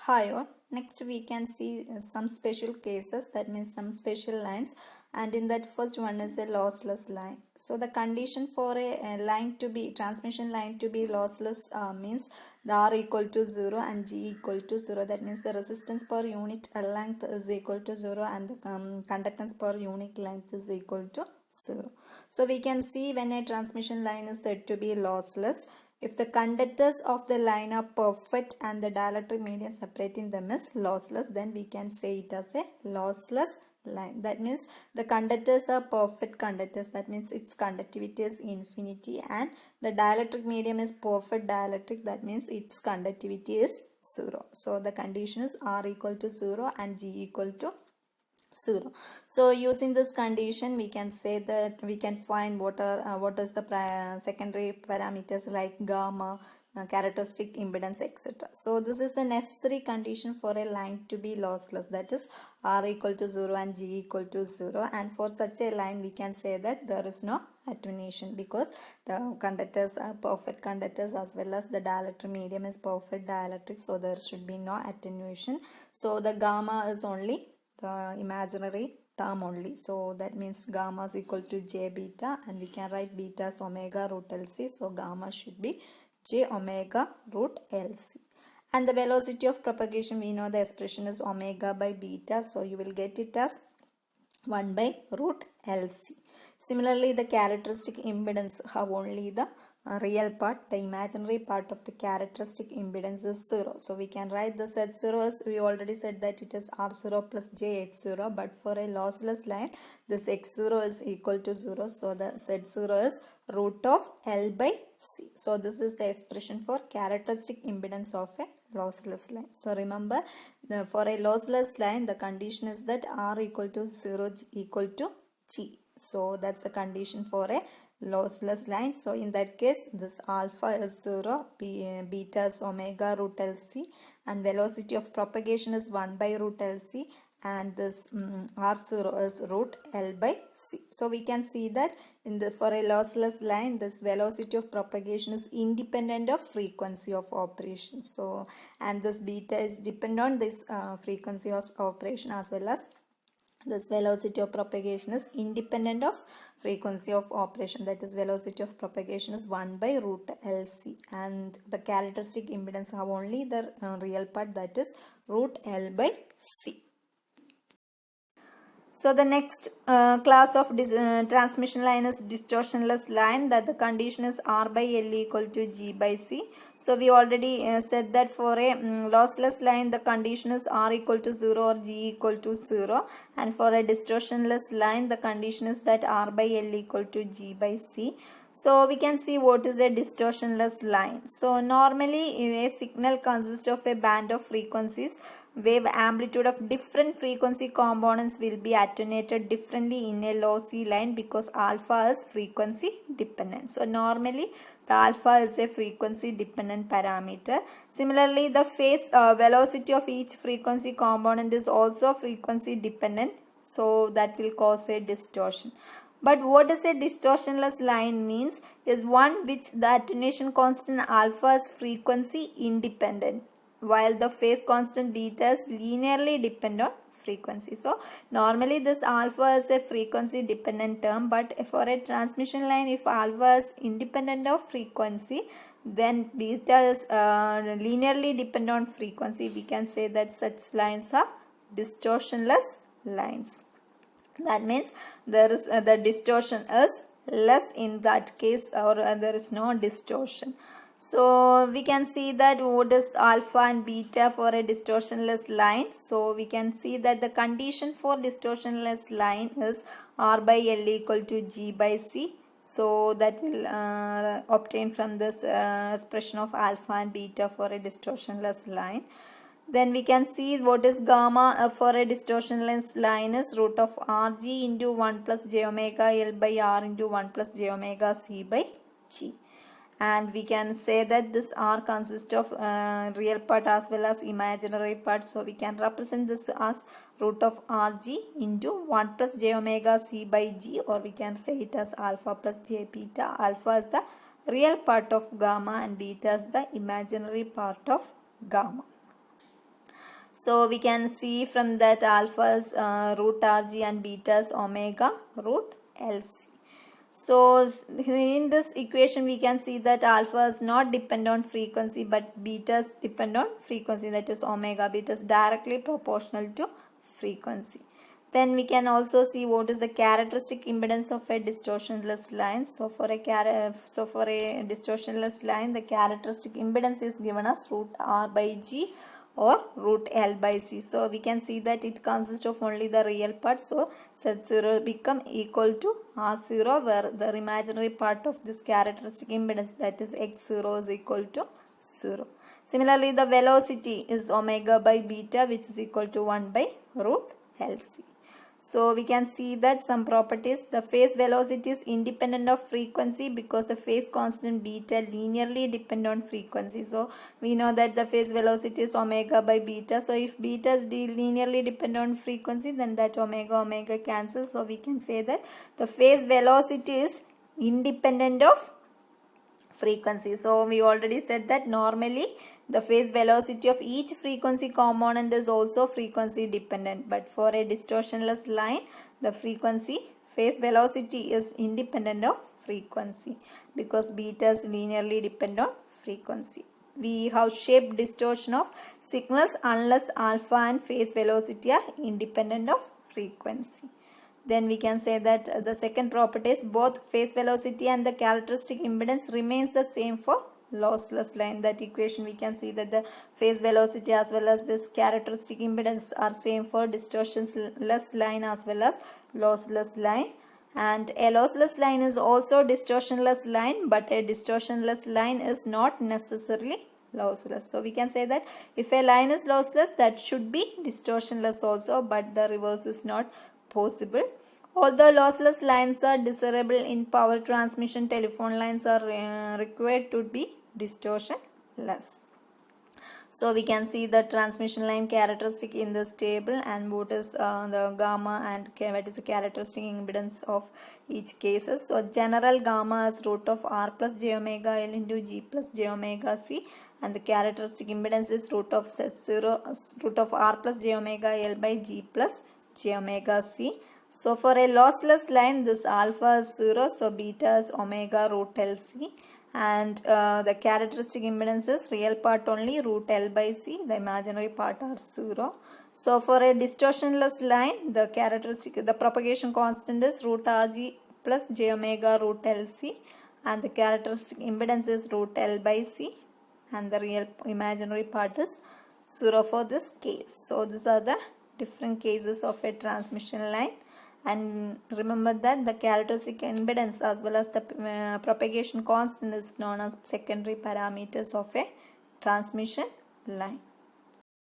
Hi all. Next we can see some special cases, that means some special lines, and in that first one is a lossless line. So the condition for a line to be transmission line to be lossless means the R equal to 0 and G equal to 0. That means the resistance per unit length is equal to 0 and the conductance per unit length is equal to 0. So we can see when a transmission line is said to be lossless, if the conductors of the line are perfect and the dielectric medium separating them is lossless, then we can say it as a lossless line. That means the conductors are perfect conductors. That means its conductivity is infinity, and the dielectric medium is perfect dielectric. That means its conductivity is 0. So the condition is R equal to 0 and G equal to 0. So using this condition we can say that we can find what is the secondary parameters like gamma, characteristic impedance, etc. So this is the necessary condition for a line to be lossless, that is R equal to 0 and G equal to 0, and for such a line we can say that there is no attenuation because the conductors are perfect conductors as well as the dielectric medium is perfect dielectric, so there should be no attenuation. So the gamma is only the imaginary term only. So that means gamma is equal to j beta, and we can write beta as omega root LC. So gamma should be j omega root LC. And the velocity of propagation, we know the expression is omega by beta. So you will get it as 1 by root LC. Similarly, the characteristic impedance have only the real part. The imaginary part of the characteristic impedance is 0. So we can write the Z0 as we already said that it is R0 plus JH0. But for a lossless line, this X0 is equal to 0. So the Z0 is root of L by C. So this is the expression for characteristic impedance of a lossless line. So remember, for a lossless line, the condition is that R equal to 0 equal to G. So that's the condition for a lossless line. So in that case, this alpha is 0, beta is omega root LC, and velocity of propagation is 1 by root LC, and this R0 is root L by C. So we can see that for a lossless line, this velocity of propagation is independent of frequency of operation. So, and this beta is dependent on this frequency of operation as well as this velocity of propagation is independent of frequency of operation, that is velocity of propagation is 1 by root LC, and the characteristic impedance have only the real part, that is root L by C. So the next class of transmission line is distortionless line, that the condition is R by L equal to G by C. So we already said that for a lossless line the condition is R equal to 0 or G equal to 0, and for a distortionless line the condition is that R by L equal to G by C. So we can see what is a distortionless line. So normally a signal consists of a band of frequencies. Wave amplitude of different frequency components will be attenuated differently in a lossy line because alpha is frequency dependent. So normally the alpha is a frequency dependent parameter. Similarly, the phase velocity of each frequency component is also frequency dependent. So that will cause a distortion. But what is a distortionless line means is one which the attenuation constant alpha is frequency independent, while the phase constant beta is linearly dependent on frequency. So normally this alpha is a frequency dependent term, but for a transmission line, if alpha is independent of frequency, then beta is linearly dependent on frequency. We can say that such lines are distortionless lines. That means there is the distortion is less in that case, or there is no distortion. So we can see that what is alpha and beta for a distortionless line. So we can see that the condition for distortionless line is R by L equal to G by C. So that will obtain from this expression of alpha and beta for a distortionless line. Then we can see what is gamma for a distortionless line is root of Rg into 1 plus j omega L by R into 1 plus j omega C by G. And we can say that this R consists of real part as well as imaginary part. So we can represent this as root of Rg into 1 plus j omega C by G, or we can say it as alpha plus j beta. Alpha is the real part of gamma and beta is the imaginary part of gamma. So we can see from that alpha is root Rg and beta is omega root Lc. So in this equation we can see that alpha is not depend on frequency but beta is depend on frequency, that is omega. Beta is directly proportional to frequency. Then we can also see what is the characteristic impedance of a distortionless line. So for a distortionless line, the characteristic impedance is given as root R by G or root L by C. So we can see that it consists of only the real part. So Z0 become equal to R0, where the imaginary part of this characteristic impedance, that is X0, is equal to 0. Similarly, the velocity is omega by beta, which is equal to 1 by root Lc. So we can see that some properties, the phase velocity is independent of frequency because the phase constant beta linearly depend on frequency. So we know that the phase velocity is omega by beta. So if beta is linearly depend on frequency, then that omega cancels. So we can say that the phase velocity is independent of frequency. So we already said that normally the phase velocity of each frequency component is also frequency dependent, but for a distortionless line the phase velocity is independent of frequency because beta is linearly depend on frequency. We have shaped distortion of signals unless alpha and phase velocity are independent of frequency. Then we can say that the second property is both phase velocity and the characteristic impedance remains the same for lossless line. That equation we can see that the phase velocity as well as this characteristic impedance are same for distortionless line as well as lossless line. And a lossless line is also distortionless line, but a distortionless line is not necessarily lossless. So we can say that if a line is lossless, that should be distortionless also, but the reverse is not possible. Although lossless lines are desirable in power transmission, telephone lines are required to be distortionless. So we can see the transmission line characteristic in this table and what is the gamma and what is the characteristic impedance of each cases. So general gamma is root of R plus j omega L into G plus j omega C, and the characteristic impedance is root of Z0 root of R plus j omega L by G plus j omega C. So for a lossless line, this alpha is 0, so beta is omega root LC, and the characteristic impedance is real part only root L by C, the imaginary part are 0. So for a distortionless line, the propagation constant is root Rg plus j omega root LC, and the characteristic impedance is root L by C, and the real imaginary part is 0 for this case. So these are the different cases of a transmission line. And remember that the characteristic impedance as well as the propagation constant is known as secondary parameters of a transmission line.